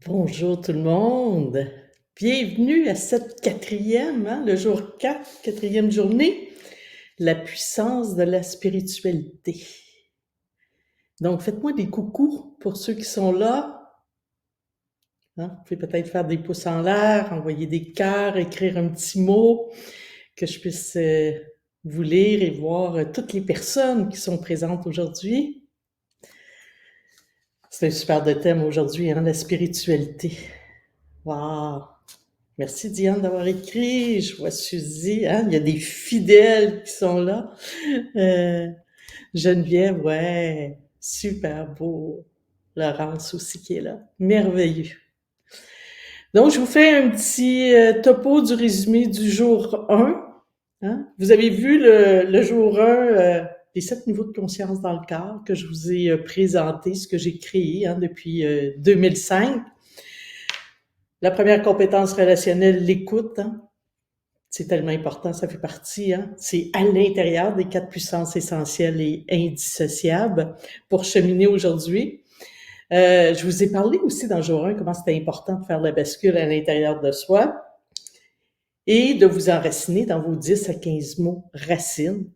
Bonjour tout le monde. Bienvenue à cette quatrième, le jour 4, quatrième journée, la puissance de la spiritualité. Donc, faites-moi des coucous pour ceux qui sont là. Vous pouvez peut-être faire des pouces en l'air, envoyer des cœurs, écrire un petit mot, que je puisse vous lire et voir toutes les personnes qui sont présentes aujourd'hui. C'est un super de thème aujourd'hui, la spiritualité. Wow! Merci Diane d'avoir écrit. Je vois Suzy, il y a des fidèles qui sont là. Geneviève, ouais, super beau. Laurence aussi qui est là. Merveilleux. Donc, je vous fais un petit topo du résumé du jour 1. Vous avez vu le jour 1, les 7 niveaux de conscience dans le corps que je vous ai présenté, ce que j'ai créé depuis 2005. La première compétence relationnelle, l'écoute. C'est tellement important, ça fait partie. C'est à l'intérieur des 4 puissances essentielles et indissociables pour cheminer aujourd'hui. Je vous ai parlé aussi dans le jour 1 comment c'était important de faire la bascule à l'intérieur de soi et de vous enraciner dans vos 10 à 15 mots racines,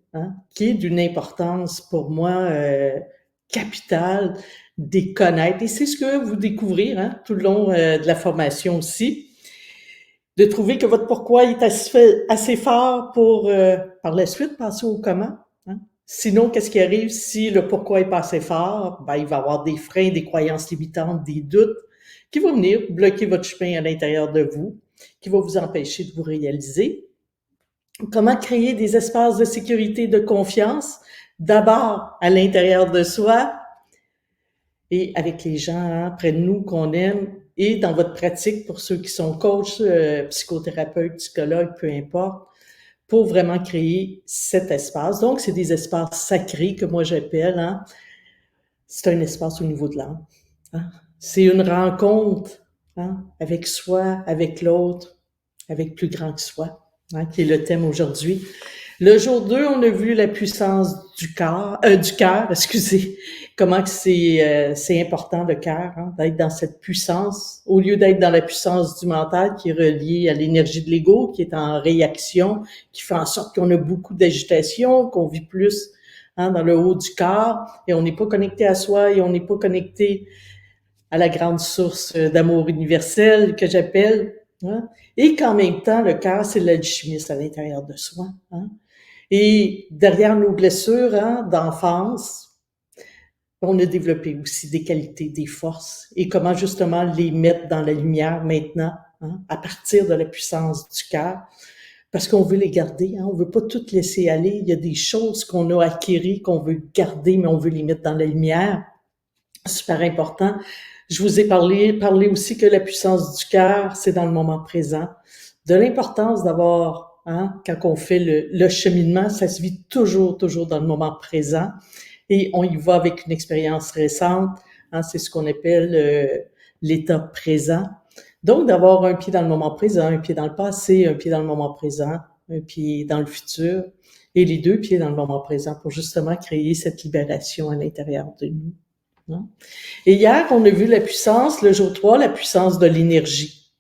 qui est d'une importance pour moi capitale de connaître. Et c'est ce que vous découvrez tout le long de la formation aussi. De trouver que votre pourquoi est assez fort pour, par la suite, passer au comment. Sinon, qu'est-ce qui arrive si le pourquoi est pas assez fort? Il va y avoir des freins, des croyances limitantes, des doutes qui vont venir bloquer votre chemin à l'intérieur de vous, qui vont vous empêcher de vous réaliser. Comment créer des espaces de sécurité, de confiance, d'abord à l'intérieur de soi et avec les gens près de nous qu'on aime, et dans votre pratique pour ceux qui sont coachs, psychothérapeutes, psychologues, peu importe, pour vraiment créer cet espace. Donc, c'est des espaces sacrés que moi j'appelle. C'est un espace au niveau de l'âme. C'est une rencontre avec soi, avec l'autre, avec plus grand que soi, qui est le thème aujourd'hui. Le jour 2, on a vu la puissance du cœur, excusez. Comment que c'est important le cœur, d'être dans cette puissance, au lieu d'être dans la puissance du mental qui est reliée à l'énergie de l'ego, qui est en réaction, qui fait en sorte qu'on a beaucoup d'agitation, qu'on vit plus dans le haut du corps, et on n'est pas connecté à soi, et on n'est pas connecté à la grande source d'amour universel que j'appelle. Et qu'en même temps, le cœur, c'est l'alchimiste à l'intérieur de soi. Et derrière nos blessures d'enfance, on a développé aussi des qualités, des forces, et comment justement les mettre dans la lumière maintenant, à partir de la puissance du cœur, parce qu'on veut les garder, on veut pas tout laisser aller. Il y a des choses qu'on a acquéries, qu'on veut garder, mais on veut les mettre dans la lumière. Super important. Je vous ai parlé aussi que la puissance du cœur, c'est dans le moment présent, de l'importance d'avoir, quand on fait le cheminement, ça se vit toujours dans le moment présent, et on y va avec une expérience récente, c'est ce qu'on appelle l'état présent. Donc, d'avoir un pied dans le moment présent, un pied dans le passé, un pied dans le moment présent, un pied dans le futur, et les 2 pieds dans le moment présent pour justement créer cette libération à l'intérieur de nous. Et hier, on a vu la puissance, le jour 3, la puissance de l'énergie.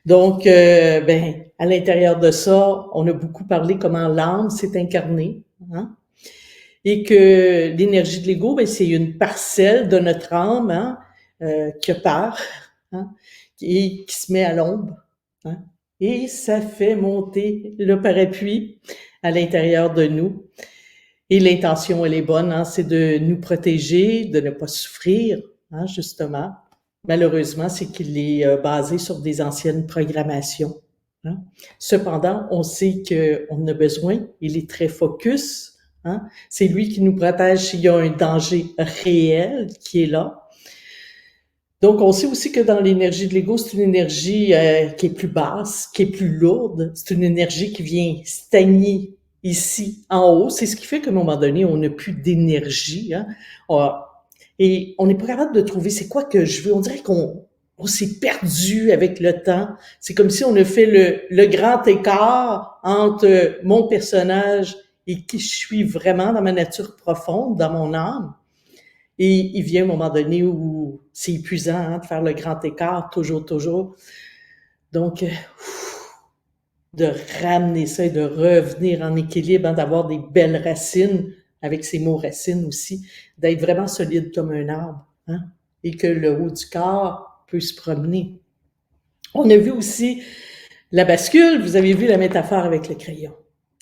Donc, à l'intérieur de ça, on a beaucoup parlé comment l'âme s'est incarnée, et que l'énergie de l'ego, c'est une parcelle de notre âme qui a peur, et qui se met à l'ombre. Et ça fait monter le parapluie à l'intérieur de nous. Et l'intention, elle est bonne, c'est de nous protéger, de ne pas souffrir, justement. Malheureusement, c'est qu'il est basé sur des anciennes programmations. Cependant, on sait qu'on a besoin, il est très focus. C'est lui qui nous protège s'il y a un danger réel qui est là. Donc, on sait aussi que dans l'énergie de l'ego, c'est une énergie qui est plus basse, qui est plus lourde. C'est une énergie qui vient stagner ici, en haut. C'est ce qui fait qu'à un moment donné, on n'a plus d'énergie. Et on n'est pas capable de trouver c'est quoi que je veux. On dirait qu'on s'est perdu avec le temps. C'est comme si on a fait le grand écart entre mon personnage et qui je suis vraiment dans ma nature profonde, dans mon âme. Et il vient un moment donné où c'est épuisant hein, de faire le grand écart, toujours. Donc, de ramener ça et de revenir en équilibre, hein, d'avoir des belles racines, avec ces mots racines aussi, d'être vraiment solide comme un arbre, hein, et que le haut du corps peut se promener. On a vu aussi la bascule, vous avez vu la métaphore avec le crayon.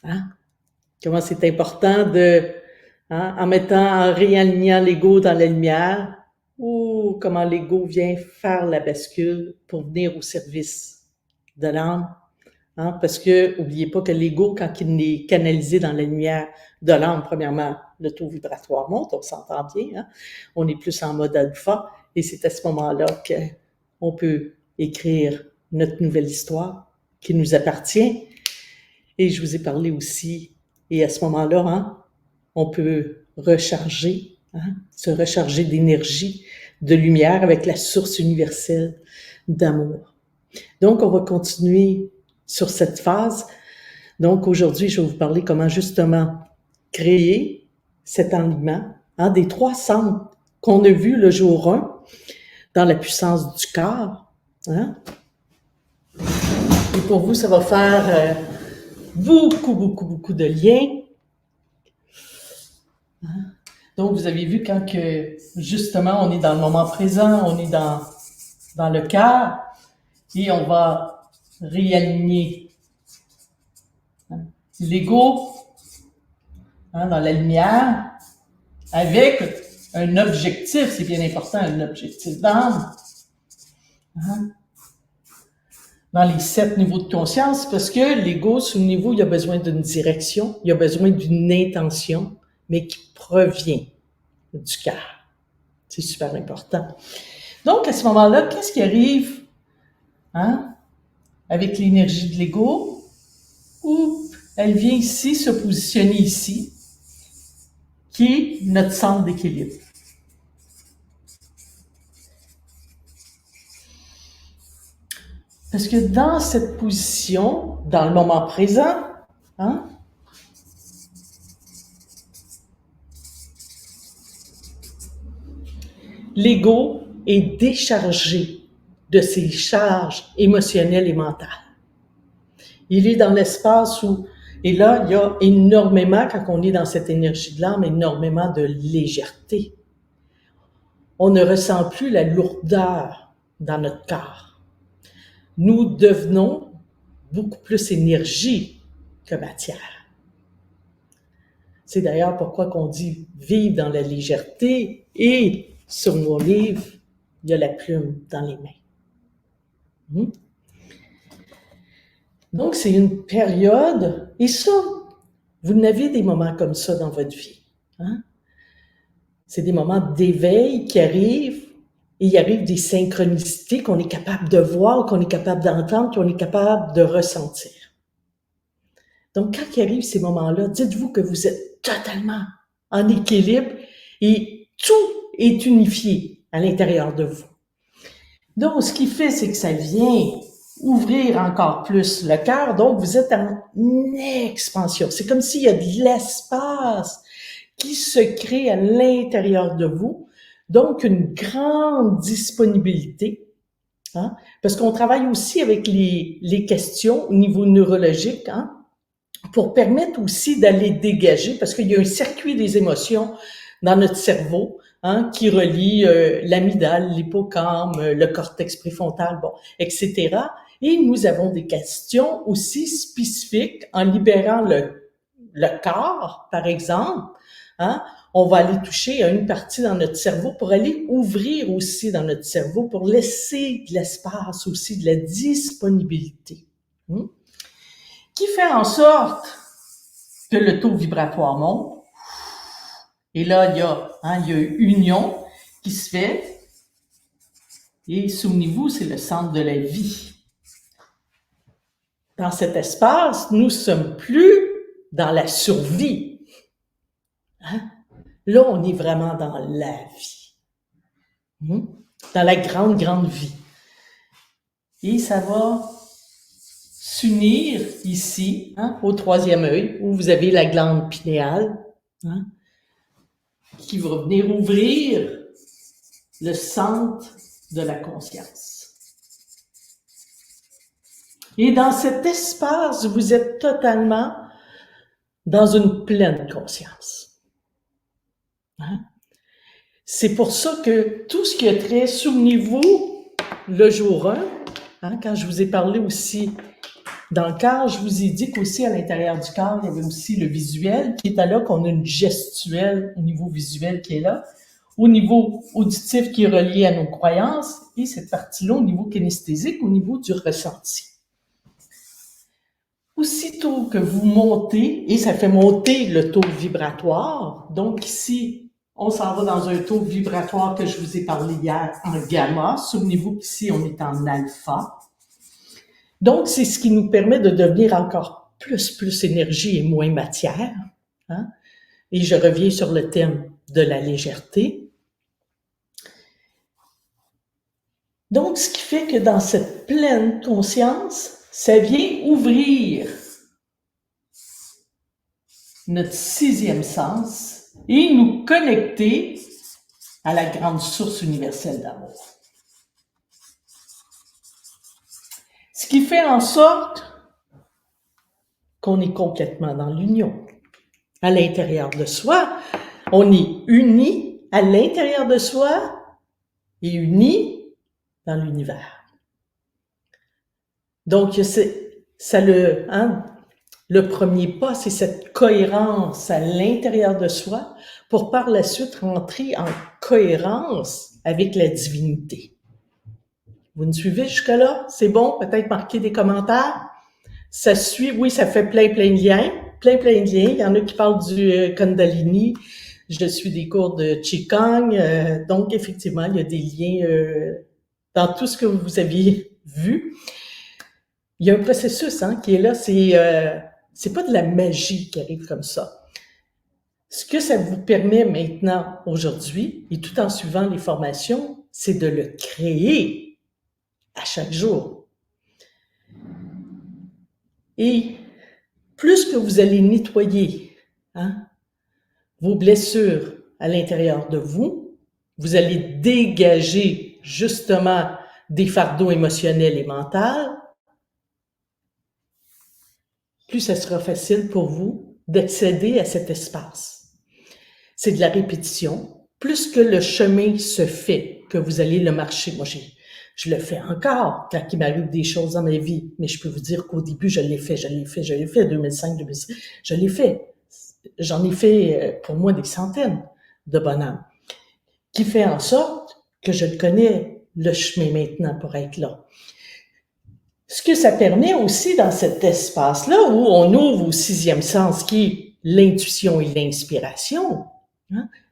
Hein? Comment c'est important de, hein, en réalignant l'ego dans la lumière, ou comment l'ego vient faire la bascule pour venir au service de l'âme. Hein? Parce que, oubliez pas que l'ego, quand il est canalisé dans la lumière de l'âme, premièrement, le taux vibratoire monte, on s'entend bien, hein? On est plus en mode alpha, et c'est à ce moment-là qu'on peut écrire notre nouvelle histoire qui nous appartient. Et je vous ai parlé aussi, et à ce moment-là, hein, on peut recharger, hein, se recharger d'énergie, de lumière avec la source universelle d'amour. Donc, on va continuer sur cette phase. Donc, aujourd'hui, je vais vous parler comment justement créer cet alignement hein, des 3 centres qu'on a vus le jour 1 dans la puissance du corps. Hein. Et pour vous, ça va faire beaucoup de liens. Hein. Donc, vous avez vu quand que, justement, on est dans le moment présent, on est dans le cœur, et on va réaligner hein, l'ego hein, dans la lumière avec un objectif, c'est bien important, un objectif d'âme. Hein, dans les 7 niveaux de conscience, parce que l'ego, sur le niveau, il a besoin d'une direction, il a besoin d'une intention, mais qui provient du cœur. C'est super important. Donc, à ce moment-là, qu'est-ce qui arrive hein, avec l'énergie de l'ego? Oups, elle vient ici, se positionner ici, qui est notre centre d'équilibre. Parce que dans cette position, dans le moment présent, hein, l'ego est déchargé de ses charges émotionnelles et mentales. Il est dans l'espace où, et là, il y a énormément, quand on est dans cette énergie de l'âme, énormément de légèreté. On ne ressent plus la lourdeur dans notre corps. Nous devenons beaucoup plus énergie que matière. C'est d'ailleurs pourquoi qu'on dit vivre dans la légèreté et sur mon livre, il y a la plume dans les mains. Donc, c'est une période, et ça, vous n'avez des moments comme ça dans votre vie. Hein? C'est des moments d'éveil qui arrivent, et il arrive des synchronicités qu'on est capable de voir, qu'on est capable d'entendre, qu'on est capable de ressentir. Donc, quand il arrive ces moments-là, dites-vous que vous êtes totalement en équilibre et tout est unifié à l'intérieur de vous. Donc, ce qui fait, c'est que ça vient ouvrir encore plus le cœur. Donc, vous êtes en expansion. C'est comme s'il y a de l'espace qui se crée à l'intérieur de vous. Donc, une grande disponibilité. Hein? Parce qu'on travaille aussi avec les questions au niveau neurologique, hein? Pour permettre aussi d'aller dégager, parce qu'il y a un circuit des émotions dans notre cerveau hein, qui relie l'amygdale, l'hippocampe, le cortex préfrontal, bon, etc. Et nous avons des questions aussi spécifiques en libérant le corps, par exemple. Hein, on va aller toucher à une partie dans notre cerveau pour aller ouvrir aussi dans notre cerveau, pour laisser de l'espace aussi, de la disponibilité. Qui fait en sorte que le taux vibratoire monte. Et là, il y a une union qui se fait. Et souvenez-vous, c'est le centre de la vie. Dans cet espace, nous ne sommes plus dans la survie. Hein? Là, on est vraiment dans la vie. Dans la grande vie. Et ça va s'unir ici, hein, au 3e œil, où vous avez la glande pinéale. Hein? qui va venir ouvrir le centre de la conscience. Et dans cet espace, vous êtes totalement dans une pleine conscience. Hein? C'est pour ça que tout ce qui est trait, souvenez-vous, le jour 1, hein, quand je vous ai parlé aussi dans le corps, je vous ai dit qu'aussi à l'intérieur du corps, il y avait aussi le visuel qui était là, qu'on a une gestuelle au niveau visuel qui est là, au niveau auditif qui est relié à nos croyances, et cette partie-là au niveau kinesthésique, au niveau du ressenti. Aussitôt que vous montez, et ça fait monter le taux vibratoire, donc ici, on s'en va dans un taux vibratoire que je vous ai parlé hier en gamma. Souvenez-vous qu'ici, on est en alpha. Donc, c'est ce qui nous permet de devenir encore plus énergie et moins matière. Hein? Et je reviens sur le thème de la légèreté. Donc, ce qui fait que dans cette pleine conscience, ça vient ouvrir notre sixième sens et nous connecter à la grande source universelle d'amour. Ce qui fait en sorte qu'on est complètement dans l'union. À l'intérieur de soi, on est unis à l'intérieur de soi et unis dans l'univers. Donc, le premier pas, c'est cette cohérence à l'intérieur de soi pour par la suite rentrer en cohérence avec la divinité. Vous me suivez jusque-là? C'est bon? Peut-être marquer des commentaires? Ça suit, oui, ça fait plein de liens. Plein de liens. Il y en a qui parlent du Kundalini. Je suis des cours de Qigong. Donc, effectivement, il y a des liens dans tout ce que vous aviez vu. Il y a un processus qui est là. C'est pas de la magie qui arrive comme ça. Ce que ça vous permet maintenant, aujourd'hui, et tout en suivant les formations, c'est de le créer à chaque jour. Et plus que vous allez nettoyer vos blessures à l'intérieur de vous, vous allez dégager justement des fardeaux émotionnels et mentaux, plus ça sera facile pour vous d'accéder à cet espace. C'est de la répétition. Plus que le chemin se fait, que vous allez le marcher. Moi, je le fais encore quand il m'arrive des choses dans ma vie, mais je peux vous dire qu'au début, je l'ai fait, 2005, 2006, je l'ai fait. J'en ai fait, pour moi, des centaines de bonhommes, qui fait en sorte que je le connais, le chemin maintenant pour être là. Ce que ça permet aussi dans cet espace-là, où on ouvre au sixième sens, qui est l'intuition et l'inspiration,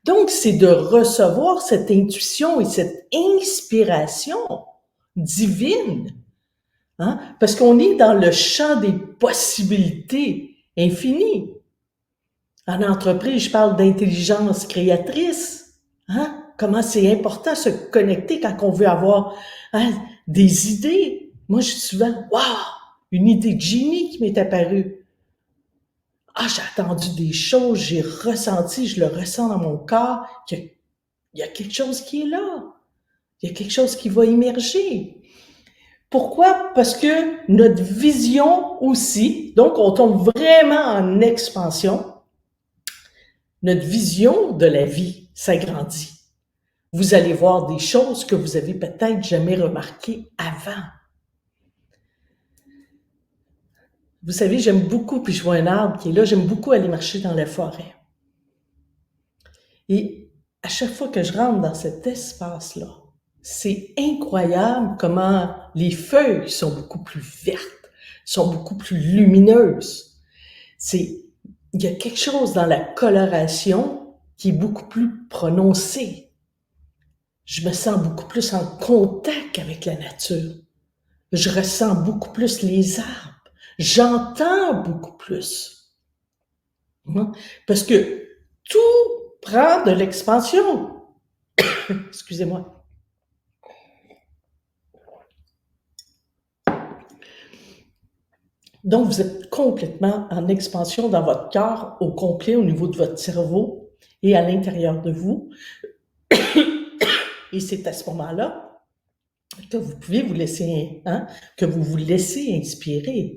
donc c'est de recevoir cette intuition et cette inspiration divine, parce qu'on est dans le champ des possibilités infinies. En entreprise, je parle d'intelligence créatrice. Comment c'est important de se connecter quand on veut avoir des idées. Moi, je suis souvent, waouh, une idée de génie qui m'est apparue. J'ai attendu des choses, j'ai ressenti, je le ressens dans mon corps, qu'il y a quelque chose qui est là. Il y a quelque chose qui va émerger. Pourquoi? Parce que notre vision aussi, donc on tombe vraiment en expansion, notre vision de la vie s'agrandit. Vous allez voir des choses que vous avez peut-être jamais remarquées avant. Vous savez, j'aime beaucoup, puis je vois un arbre qui est là, j'aime beaucoup aller marcher dans la forêt. Et à chaque fois que je rentre dans cet espace-là, c'est incroyable comment les feuilles sont beaucoup plus vertes, sont beaucoup plus lumineuses. Il y a quelque chose dans la coloration qui est beaucoup plus prononcé. Je me sens beaucoup plus en contact avec la nature. Je ressens beaucoup plus les arbres. J'entends beaucoup plus. Parce que tout prend de l'expansion. Excusez-moi. Donc, vous êtes complètement en expansion dans votre cœur au complet, au niveau de votre cerveau. et à l'intérieur de vous. Et c'est à ce moment-là que vous pouvez vous laisser, que vous vous laissez inspirer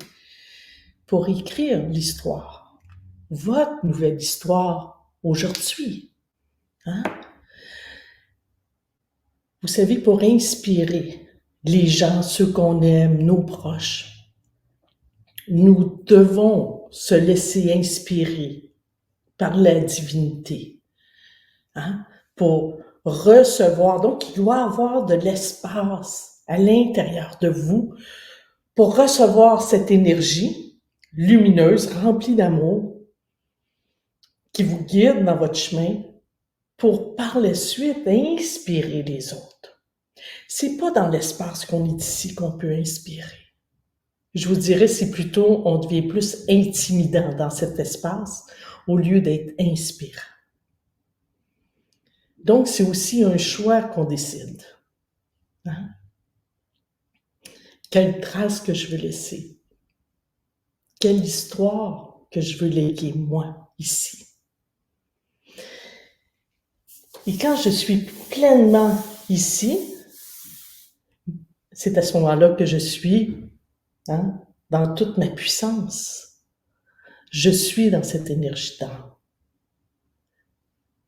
pour écrire l'histoire, votre nouvelle histoire aujourd'hui. Hein? Vous savez, pour inspirer les gens, ceux qu'on aime, nos proches, nous devons se laisser inspirer par la divinité, pour recevoir. Donc, il doit y avoir de l'espace à l'intérieur de vous pour recevoir cette énergie lumineuse, remplie d'amour, qui vous guide dans votre chemin pour par la suite inspirer les autres. C'est pas dans l'espace qu'on est ici qu'on peut inspirer. Je vous dirais, c'est plutôt, on devient plus intimidant dans cet espace au lieu d'être inspirant. Donc, c'est aussi un choix qu'on décide. Quelle trace que je veux laisser? Quelle histoire que je veux léguer, moi, ici? Et quand je suis pleinement ici, c'est à ce moment-là que je suis dans toute ma puissance. Je suis dans cette énergie-là.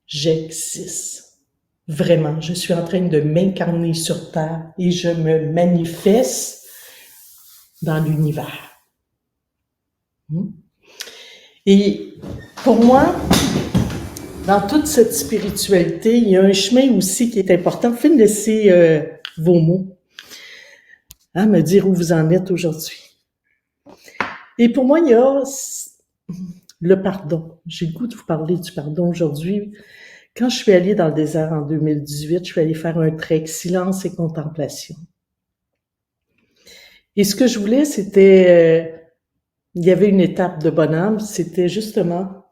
J'existe. Vraiment, je suis en train de m'incarner sur Terre et je me manifeste dans l'univers. Et pour moi, dans toute cette spiritualité, il y a un chemin aussi qui est important. Vous pouvez me laisser vos mots, me dire où vous en êtes aujourd'hui. Et pour moi, il y a le pardon. J'ai le goût de vous parler du pardon aujourd'hui. Quand je suis allée dans le désert en 2018, je suis allée faire un trek silence et contemplation. Et ce que je voulais, c'était... il y avait une étape de bonhomme, c'était justement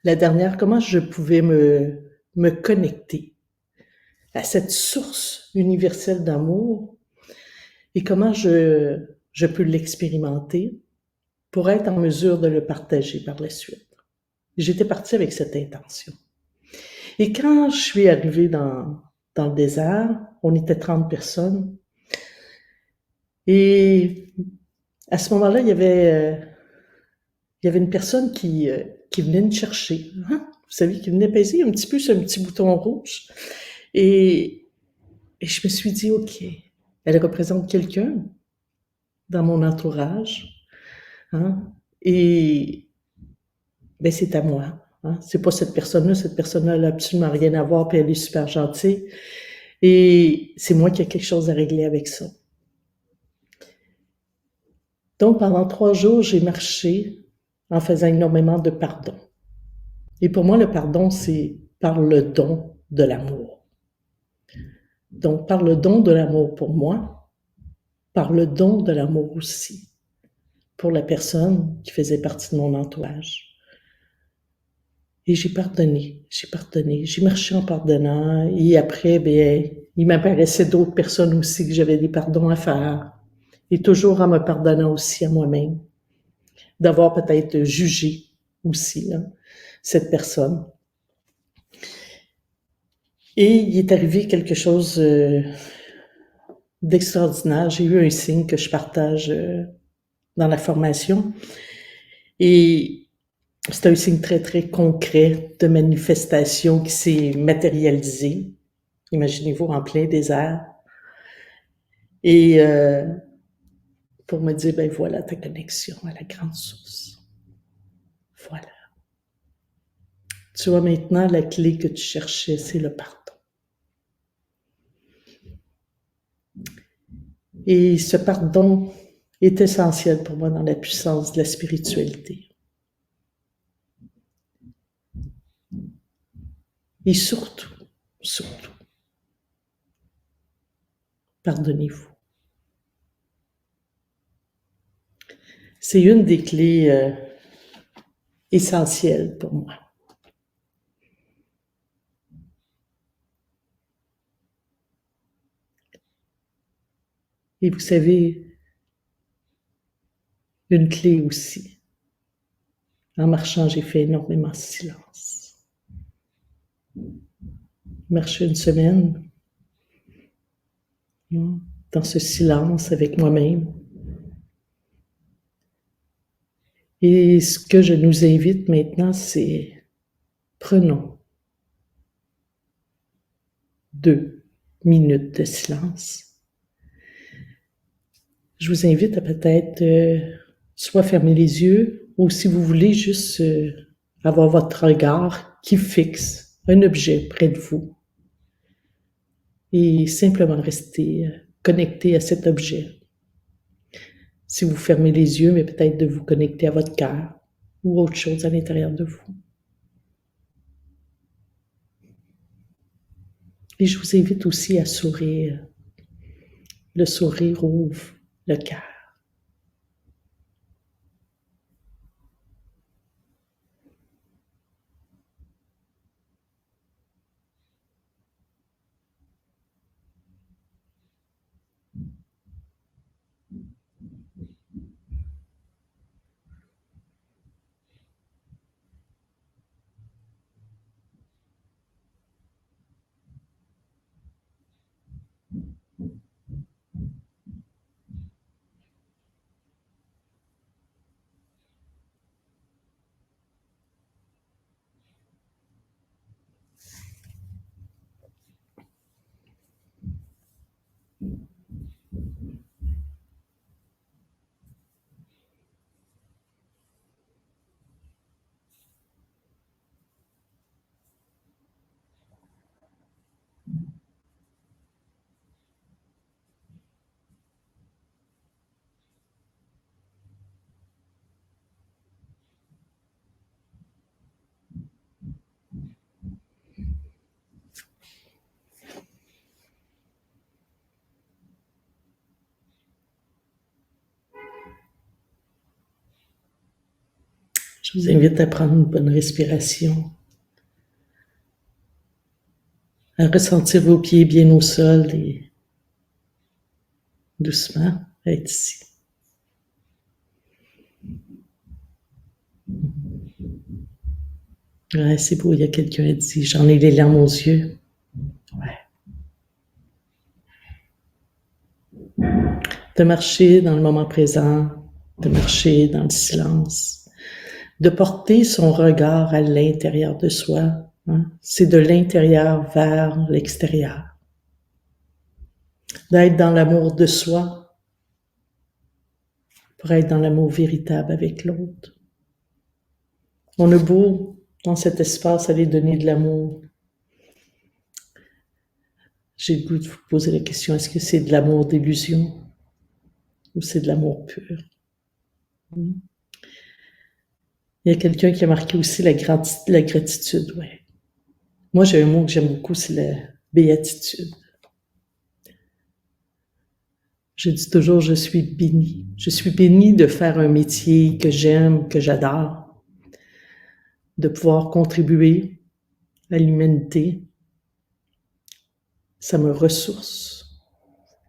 la dernière, comment je pouvais me connecter à cette source universelle d'amour et comment je peux l'expérimenter pour être en mesure de le partager par la suite. J'étais partie avec cette intention. Et quand je suis arrivée dans le désert, on était 30 personnes. Et à ce moment-là, il y avait une personne qui venait me chercher. Vous savez, qui venait peser un petit peu sur un petit bouton rouge. Et je me suis dit, OK, elle représente quelqu'un dans mon entourage. Et ben c'est à moi. C'est pas cette personne-là. Cette personne-là, elle n'a absolument rien à voir, puis elle est super gentille. Et c'est moi qui ai quelque chose à régler avec ça. Donc, pendant 3 jours, j'ai marché en faisant énormément de pardon. Et pour moi, le pardon, c'est par le don de l'amour. Donc, par le don de l'amour pour moi, par le don de l'amour aussi pour la personne qui faisait partie de mon entourage. Et j'ai pardonné, j'ai marché en pardonnant. Et après, bien, il m'apparaissait d'autres personnes aussi que j'avais des pardons à faire. Et toujours en me pardonnant aussi à moi-même, d'avoir peut-être jugé aussi cette personne. Et il est arrivé quelque chose d'extraordinaire. J'ai eu un signe que je partage dans la formation. Et c'est un signe très, très concret de manifestation qui s'est matérialisé. Imaginez-vous en plein désert. Et pour me dire, ben voilà ta connexion à la grande source. Voilà. Tu vois, maintenant, la clé que tu cherchais, c'est le pardon. Et ce pardon est essentiel pour moi dans la puissance de la spiritualité. Et surtout, pardonnez-vous. C'est une des clés essentielles pour moi. Et vous savez, une clé aussi. En marchant, j'ai fait énormément de silence. marcher une semaine dans ce silence avec moi-même. Et ce que je nous invite maintenant, c'est prenons 2 minutes de silence. Je vous invite à peut-être soit fermer les yeux ou si vous voulez juste avoir votre regard qui fixe un objet près de vous et simplement rester connecté à cet objet. Si vous fermez les yeux, mais peut-être de vous connecter à votre cœur ou autre chose à l'intérieur de vous. Et je vous invite aussi à sourire. Le sourire ouvre le cœur. Je vous invite à prendre une bonne respiration, à ressentir vos pieds bien au sol et doucement à être ici. Ouais, c'est beau, il y a quelqu'un qui dit « J'en ai les larmes aux yeux ». Ouais. De marcher dans le moment présent, de marcher dans le silence, de porter son regard à l'intérieur de soi. Hein? C'est de l'intérieur vers l'extérieur. D'être dans l'amour de soi pour être dans l'amour véritable avec l'autre. On a beau, dans cet espace, aller donner de l'amour. J'ai le goût de vous poser la question, est-ce que c'est de l'amour d'illusion ou c'est de l'amour pur? Il y a quelqu'un qui a marqué aussi la gratitude. Ouais. Moi, j'ai un mot que j'aime beaucoup, c'est la béatitude. Je dis toujours, je suis bénie. Je suis bénie de faire un métier que j'aime, que j'adore, de pouvoir contribuer à l'humanité. Ça me ressource.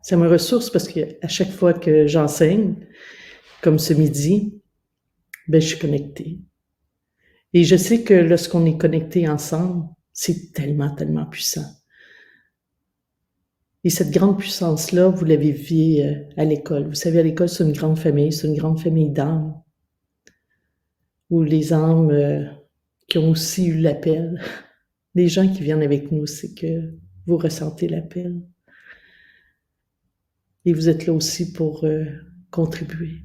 Ça me ressource parce qu'à chaque fois que j'enseigne, comme ce midi, ben, je suis connectée. Et je sais que lorsqu'on est connectés ensemble, c'est tellement, tellement puissant. Et cette grande puissance-là, vous l'avez vue à l'école. Vous savez, à l'école, c'est une grande famille d'âmes, où les âmes qui ont aussi eu l'appel, les gens qui viennent avec nous, c'est que vous ressentez l'appel. Et vous êtes là aussi pour contribuer.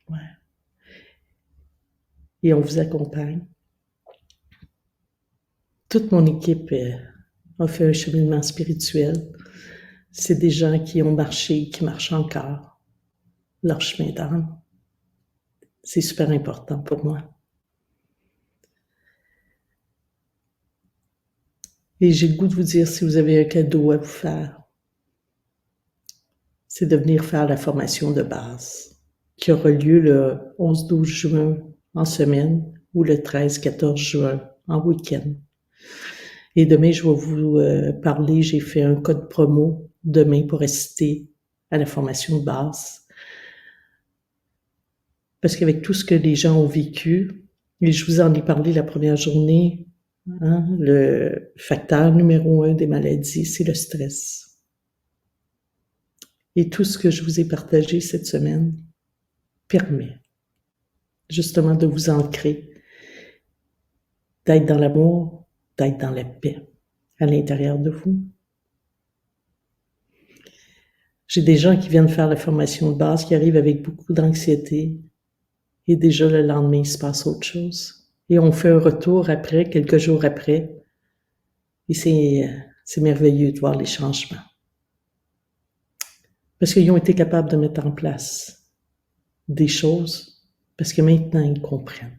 Ouais. Et on vous accompagne. Toute mon équipe a fait un cheminement spirituel. C'est des gens qui ont marché, qui marchent encore leur chemin d'âme. C'est super important pour moi. Et j'ai le goût de vous dire, si vous avez un cadeau à vous faire, c'est de venir faire la formation de base, qui aura lieu le 11-12 juin en semaine ou le 13-14 juin en week-end. Et demain, je vais vous parler, j'ai fait un code promo demain pour assister à la formation de base. Parce qu'avec tout ce que les gens ont vécu, Et je vous en ai parlé la première journée. Hein, le facteur numéro 1 des maladies, c'est le stress. Et tout ce que je vous ai partagé cette semaine permet justement de vous ancrer, d'être dans l'amour, d'être dans la paix à l'intérieur de vous. J'ai des gens qui viennent faire la formation de base, qui arrivent avec beaucoup d'anxiété, et déjà le lendemain, il se passe autre chose. Et on fait un retour après, quelques jours après, et c'est merveilleux de voir les changements. Parce qu'ils ont été capables de mettre en place des choses, parce que maintenant, ils comprennent.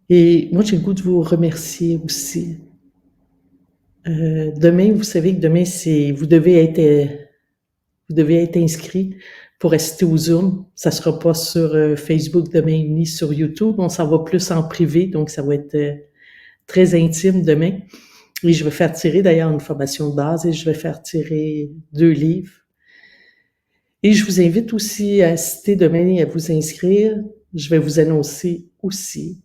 Et moi, j'ai le goût de vous remercier aussi. Demain, vous savez que demain, vous devez être inscrit pour assister au Zoom. Ça sera pas sur Facebook demain ni sur YouTube. On s'en va plus en privé, donc ça va être très intime demain. Et je vais faire tirer d'ailleurs une formation de base et je vais faire tirer 2 livres. Et je vous invite aussi à assister demain et à vous inscrire. Je vais vous annoncer aussi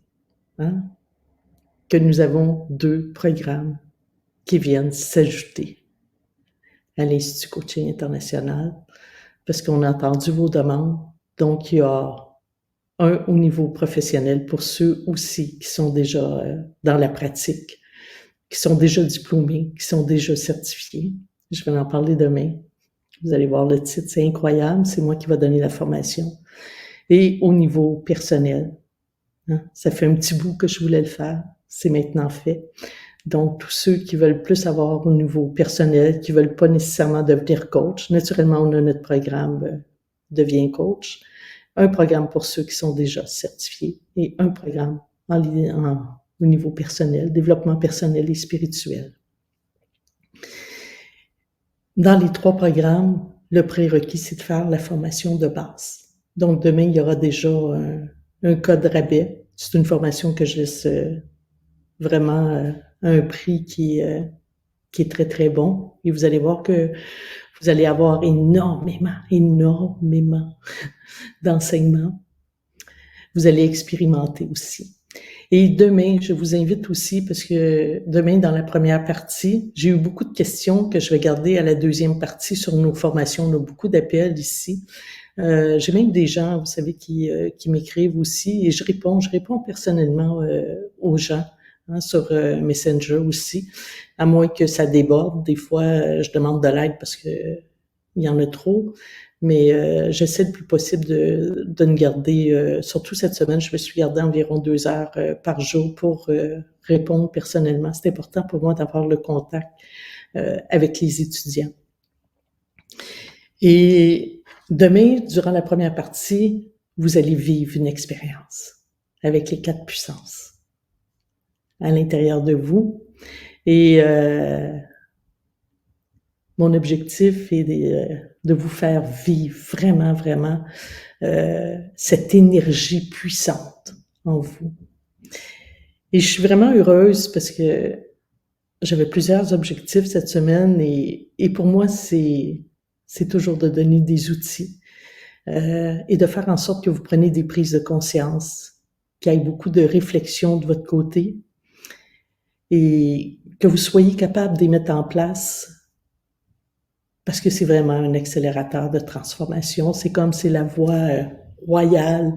que nous avons 2 programmes qui viennent s'ajouter à l'Institut Coaching International parce qu'on a entendu vos demandes. Donc, il y a un au niveau professionnel pour ceux aussi qui sont déjà dans la pratique, qui sont déjà diplômés, qui sont déjà certifiés. Je vais en parler demain. Vous allez voir le titre, c'est incroyable. C'est moi qui vais donner la formation. Et au niveau personnel, ça fait un petit bout que je voulais le faire. C'est maintenant fait. Donc, tous ceux qui veulent plus avoir au niveau personnel, qui veulent pas nécessairement devenir coach, naturellement, on a notre programme Deviens coach, un programme pour ceux qui sont déjà certifiés et un programme au niveau personnel, développement personnel et spirituel. Dans les 3 programmes, le prérequis, c'est de faire la formation de base. Donc, demain, il y aura déjà un code rabais. C'est une formation que je laisse vraiment à un prix qui est très, très bon. Et vous allez voir que vous allez avoir énormément d'enseignements. Vous allez expérimenter aussi. Et demain, je vous invite aussi, parce que demain, dans la première partie, j'ai eu beaucoup de questions que je vais garder à la deuxième partie sur nos formations. On a beaucoup d'appels ici. J'ai même des gens, vous savez, qui m'écrivent aussi et je réponds personnellement aux gens sur Messenger aussi, à moins que ça déborde. Des fois, je demande de l'aide parce que il y en a trop. Mais j'essaie le plus possible de me garder, surtout cette semaine, je me suis gardée environ 2 heures par jour pour répondre personnellement. C'est important pour moi d'avoir le contact avec les étudiants. Et demain, durant la première partie, vous allez vivre une expérience avec les 4 puissances à l'intérieur de vous. Et mon objectif est de vous faire vivre vraiment, vraiment cette énergie puissante en vous. Et je suis vraiment heureuse parce que j'avais plusieurs objectifs cette semaine et pour moi, c'est toujours de donner des outils et de faire en sorte que vous preniez des prises de conscience, qu'il y ait beaucoup de réflexion de votre côté et que vous soyez capable de les mettre en place parce que c'est vraiment un accélérateur de transformation. C'est comme c'est la voie royale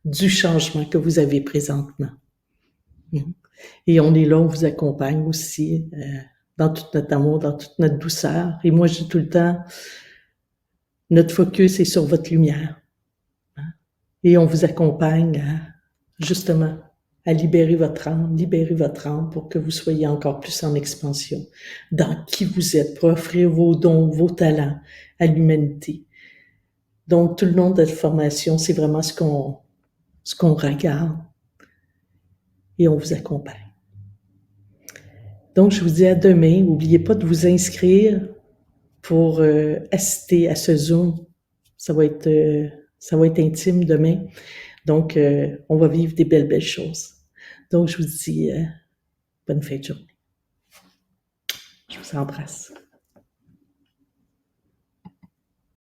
du changement que vous avez présentement. Et on est là, on vous accompagne aussi dans tout notre amour, dans toute notre douceur. Et moi, je dis tout le temps, notre focus est sur votre lumière. Et on vous accompagne justement à libérer votre âme pour que vous soyez encore plus en expansion dans qui vous êtes, pour offrir vos dons, vos talents à l'humanité. Donc, tout le long de la formation, c'est vraiment ce qu'on regarde et on vous accompagne. Donc, je vous dis à demain. N'oubliez pas de vous inscrire pour assister à ce Zoom. Ça va être intime demain. Donc, on va vivre des belles choses. Donc, je vous dis bonne fin de journée. Je vous embrasse.